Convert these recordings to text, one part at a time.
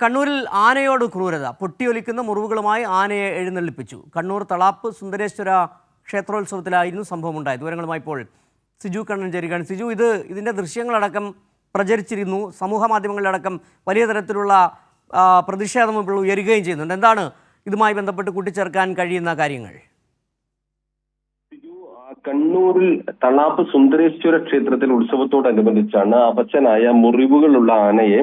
കണ്ണൂരിൽ ആനയോട് ക്രൂരത. പൊട്ടിയൊലിക്കുന്ന മുറിവുകളുമായി ആനയെ എഴുന്നള്ളിപ്പിച്ചു. കണ്ണൂർ തളാപ്പ് സുന്ദരേശ്വര ക്ഷേത്രോത്സവത്തിലായിരുന്നു സംഭവം ഉണ്ടായത്. വിവരങ്ങളുമായി ഇപ്പോൾ സിജു കണ്ണൻ ചേരുകയാണ്. സിജു, ഇതിൻ്റെ ദൃശ്യങ്ങളടക്കം പ്രചരിച്ചിരുന്നു. സമൂഹ മാധ്യമങ്ങളിലടക്കം വലിയ തരത്തിലുള്ള പ്രതിഷേധം ഇപ്പോൾ ഉയരുകയും ചെയ്യുന്നുണ്ട്. എന്താണ് ഇതുമായി ബന്ധപ്പെട്ട് കൂട്ടിച്ചേർക്കാൻ കഴിയുന്ന കാര്യങ്ങൾ? കണ്ണൂരിൽ തളാപ്പ് സുന്ദരേശ്വര ക്ഷേത്രത്തിൽ ഉത്സവത്തോടനുബന്ധിച്ചാണ് അവശനായ മുറിവുകളുള്ള ആനയെ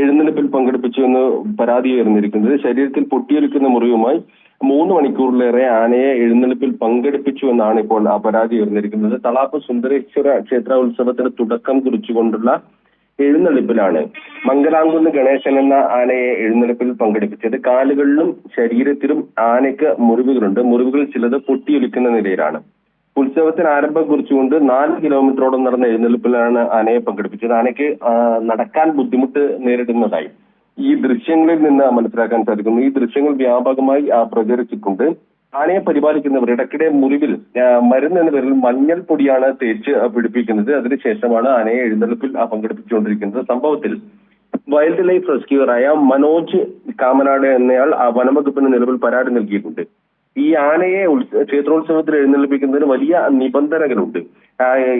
എഴുന്നള്ളിപ്പിൽ പങ്കെടുപ്പിച്ചു എന്ന് പരാതി ഉയർന്നിരിക്കുന്നത്. ശരീരത്തിൽ പൊട്ടിയൊലിക്കുന്ന മുറിവുമായി 3 മണിക്കൂറിലേറെ ആനയെ എഴുന്നള്ളിപ്പിൽ പങ്കെടുപ്പിച്ചു എന്നാണ് ഇപ്പോൾ ആ പരാതി ഉയർന്നിരിക്കുന്നത്. തളാപ്പ് സുന്ദരേശ്വര ക്ഷേത്രോത്സവത്തിന് തുടക്കം കുറിച്ചുകൊണ്ടുള്ള എഴുന്നള്ളിപ്പിലാണ് മംഗലാംകുന്ന് ഗണേശൻ എന്ന ആനയെ എഴുന്നള്ളിപ്പിൽ പങ്കെടുപ്പിച്ചത്. കാലുകളിലും ശരീരത്തിലും ആനയ്ക്ക് മുറിവുകളുണ്ട്. മുറിവുകൾ ചിലത് പൊട്ടിയൊലിക്കുന്ന നിലയിലാണ്. ഉത്സവത്തിന് ആരംഭം കുറിച്ചുകൊണ്ട് 4 കിലോമീറ്ററോളം നടന്ന എഴുന്നള്ളിപ്പിലാണ് ആനയെ പങ്കെടുപ്പിച്ചത്. ആനയ്ക്ക് നടക്കാൻ ബുദ്ധിമുട്ട് നേരിടുന്നതായി ഈ ദൃശ്യങ്ങളിൽ നിന്ന് മനസ്സിലാക്കാൻ സാധിക്കുന്നു. ഈ ദൃശ്യങ്ങൾ വ്യാപകമായി പ്രചരിച്ചിട്ടുണ്ട്. ആനയെ പരിപാലിക്കുന്നവർ ഇടയ്ക്കിടെ മുറിവിൽ മരുന്ന് എന്ന പേരിൽ മഞ്ഞൾ പൊടിയാണ് തേച്ച് പിടിപ്പിക്കുന്നത്. അതിനുശേഷമാണ് ആനയെ എഴുന്നള്ളിപ്പിൽ പങ്കെടുപ്പിച്ചുകൊണ്ടിരിക്കുന്നത്. സംഭവത്തിൽ വൈൽഡ് ലൈഫ് റെസ്ക്യൂറായ മനോജ് കാമനാട് എന്നയാൾ വനംവകുപ്പിന് നിലവിൽ പരാതി നൽകിയിട്ടുണ്ട്. ഈ ആനയെ ക്ഷേത്രോത്സവത്തിൽ എഴുന്നള്ളിപ്പിക്കുന്നതിന് വലിയ നിബന്ധനകളുണ്ട്.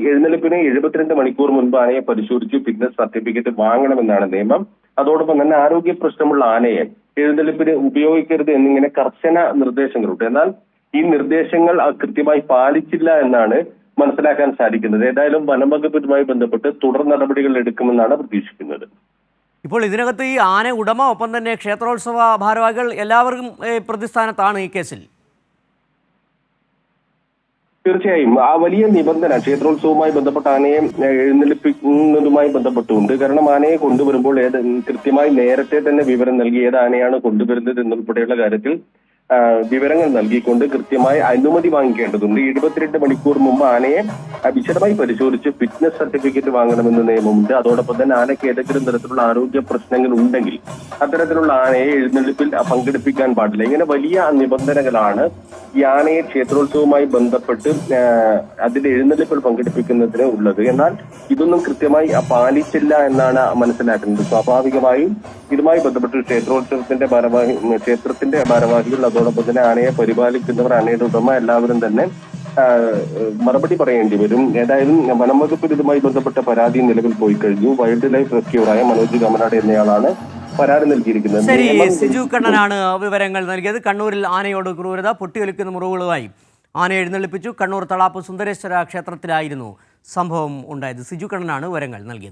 എഴുന്നള്ളിപ്പിന് 72 മണിക്കൂർ മുൻപ് ആനയെ പരിശോധിച്ച് ഫിറ്റ്നസ് സർട്ടിഫിക്കറ്റ് വാങ്ങണമെന്നാണ് നിയമം. അതോടൊപ്പം തന്നെ ആരോഗ്യ പ്രശ്നമുള്ള ആനയെ എഴുന്നള്ളിപ്പിന് ഉപയോഗിക്കരുത് എന്നിങ്ങനെ കർശന നിർദ്ദേശങ്ങളുണ്ട്. എന്നാൽ ഈ നിർദ്ദേശങ്ങൾ കൃത്യമായി പാലിച്ചില്ല എന്നാണ് മനസ്സിലാക്കാൻ സാധിക്കുന്നത്. ഏതായാലും വനംവകുപ്പുമായി ബന്ധപ്പെട്ട് തുടർ നടപടികൾ എടുക്കുമെന്നാണ് പ്രതീക്ഷിക്കുന്നത്. ഇപ്പോൾ ഇതിനകത്ത് ഈ ആന ഉടമ, ഒപ്പം തന്നെ ക്ഷേത്രോത്സവ ഭാരവാഹികൾ എല്ലാവർക്കും പ്രതിസ്ഥാനത്താണ് ഈ കേസിൽ. തീർച്ചയായും ആ വലിയ നിബന്ധന ക്ഷേത്രോത്സവവുമായി ബന്ധപ്പെട്ട ആനയെ എഴുന്നള്ളിപ്പിക്കുന്നതുമായി ബന്ധപ്പെട്ടുകൊണ്ട്, കാരണം ആനയെ കൊണ്ടുവരുമ്പോൾ കൃത്യമായി നേരത്തെ തന്നെ വിവരം നൽകി ഏത് ആനയാണ് കൊണ്ടുവരുന്നത് എന്നുൾപ്പെടെയുള്ള കാര്യത്തിൽ വിവരങ്ങൾ നൽകിക്കൊണ്ട് കൃത്യമായി അനുമതി വാങ്ങിക്കേണ്ടതുണ്ട്. 72 മണിക്കൂർ മുമ്പ് ആനയെ വിശദമായി പരിശോധിച്ച് ഫിറ്റ്നസ് സർട്ടിഫിക്കറ്റ് വാങ്ങണമെന്ന നിയമമുണ്ട്. അതോടൊപ്പം തന്നെ ആനയ്ക്ക് ഏതെങ്കിലും തരത്തിലുള്ള ആരോഗ്യ പ്രശ്നങ്ങൾ ഉണ്ടെങ്കിൽ അത്തരത്തിലുള്ള ആനയെ എഴുന്നള്ളിപ്പിൽ പങ്കെടുപ്പിക്കാൻ പാടില്ല. ഇങ്ങനെ വലിയ നിബന്ധനകളാണ് ഈ ആനയെ ക്ഷേത്രോത്സവവുമായി ബന്ധപ്പെട്ട് അതിന്റെ എഴുന്നള്ളിപ്പിൽ പങ്കെടുപ്പിക്കുന്നതിന് ഉള്ളത്. എന്നാൽ ഇതൊന്നും കൃത്യമായി പാലിച്ചില്ല എന്നാണ് മനസ്സിലാക്കുന്നത്. സ്വാഭാവികമായും ഇതുമായി ബന്ധപ്പെട്ട് ക്ഷേത്രോത്സവത്തിന്റെ ഭാരവാഹികൾ, അതോടൊപ്പം തന്നെ ആനയെ പരിപാലിക്കുന്നവർ, ആനയുടെ ഉടമ എല്ലാവരും തന്നെ മറുപടി പറയേണ്ടി വരും. ഏതായാലും വനംവകുപ്പിൽ ഇതുമായി ബന്ധപ്പെട്ട പരാതി നിലവിൽ പോയി കഴിഞ്ഞു. വൈൽഡ് ലൈഫ് റെസ്ക്യൂറായ മനോജ് കമനാട് എന്നയാളാണ് പരാതി നൽകിയിരിക്കുന്നത്. ശരി, സിജു കണ്ണനാണ് വിവരങ്ങൾ നൽകിയത്. കണ്ണൂരിൽ ആനയോട് ക്രൂരത. പൊട്ടിയൊലിക്കുന്ന മുറിവുകളുമായി ആനയെ എഴുന്നള്ളിപ്പിച്ചു. കണ്ണൂർ തളാപ്പ് സുന്ദരേശ്വര ക്ഷേത്രത്തിലായിരുന്നു സംഭവം ഉണ്ടായത്. സിജു കണ്ണനാണ് വിവരങ്ങൾ നൽകിയത്.